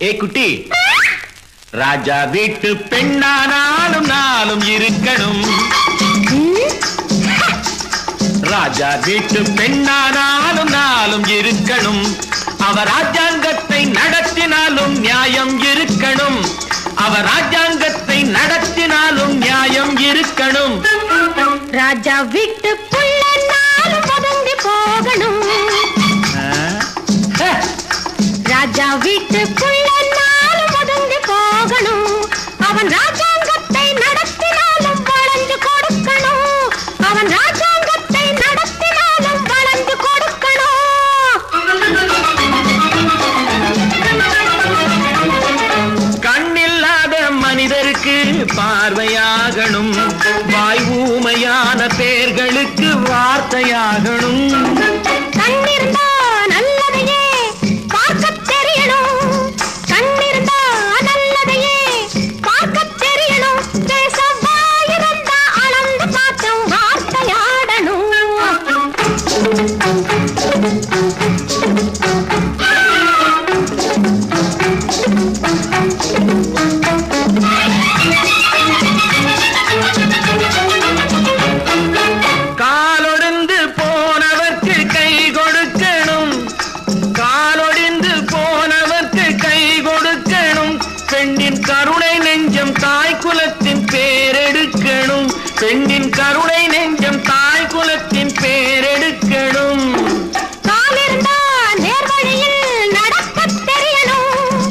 ஏ குட்டி, ராஜா வீட்டு பெண்ணானாலும் நாளும் இருக்கணும். ராஜா வீட்டு பெண்ணானாலும் நாளும் இருக்கணும். அவர் ராஜாங்கத்தை நடத்தினாலும் நியாயம் இருக்கணும். அவர் ராஜாங்கத்தை நடத்தினாலும் நியாயம் இருக்கணும். ராஜா வீட்டு புள்ள நாளும் ஒதுங்கி போகணும். ராஜா வீட்டு புள்ள நாளும் ஒதுங்கி போகணும். அவன் ராஜாங்கத்தை நடத்தினாலும் வளைந்து கொடுக்கணும். அவன் ராஜாங்கத்தை நடத்தினாலும் வளைந்து கொடுக்கணும். கண்ணில்லாத மனிதருக்கு பார்வையாகணும். வாய் ஊமையான பேர்களுக்கு வார்த்தையாகணும். கண்ணிருந்தா நல்லதையே பார்க்க தெரியணும். கண்ணிருந்தா நல்லதையே பார்க்க தெரியணும். பேச வாயிருந்தா அளந்து பார்த்தும் வார்த்தையாடணும். காலொடிந்து போனவர்க்கு கை கொடுக்கணும். காலொடிந்து போனவர்க்கு கை கொடுக்கணும். பெண்ணின் கருணை நெஞ்சம் தாய் குலத்தின் பேரெடுக்கணும். பெண்ணின் கருணை நெஞ்சம் தாய் குலத்தின் பேரெடுக்கணும். காலிருந்தா நேர்வழியில் நடக்கத் தெரியணும்.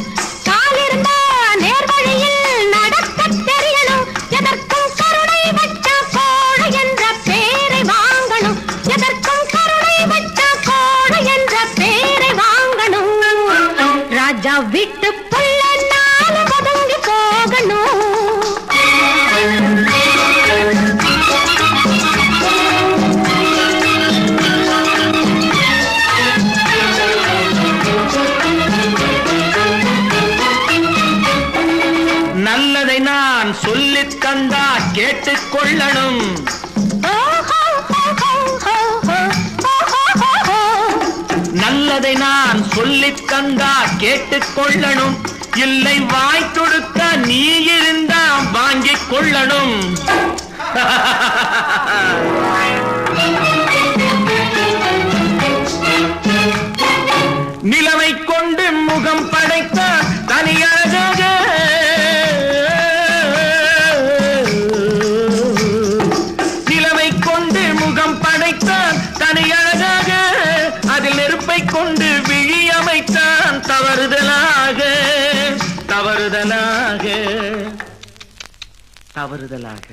காலிருந்தா நேர்வழியில் நடக்கத் தெரியணும். எதற்கும் கருணை வச்ச கோடு என்ற பேரை வாங்கணும். எதற்கும் கருணை வச்ச கோடு என்ற பேரை வாங்கணும். ராஜா வீட்டு புள்ள நாளும் ஒதுங்கி போகணும். நல்லதை நான் சொல்லித் தந்தா கேட்டுக்கொள்ளணும். நல்லதை நான் சொல்லித் தந்தா கேட்டுக்கொள்ளணும். இல்லை வாய் கொடுத்த நீ இருந்தா வாங்கிக் கொள்ளணும். நிலவை கொண்டு முகம் படைத்த தனியழகாக, நிலவை கொண்டு முகம் படைத்தான் தனியழகாக. அதில் நெருப்பை கொண்டு விழி அமைத்தான் தவறுதலாக. தவறுதலாக தவறுதலாக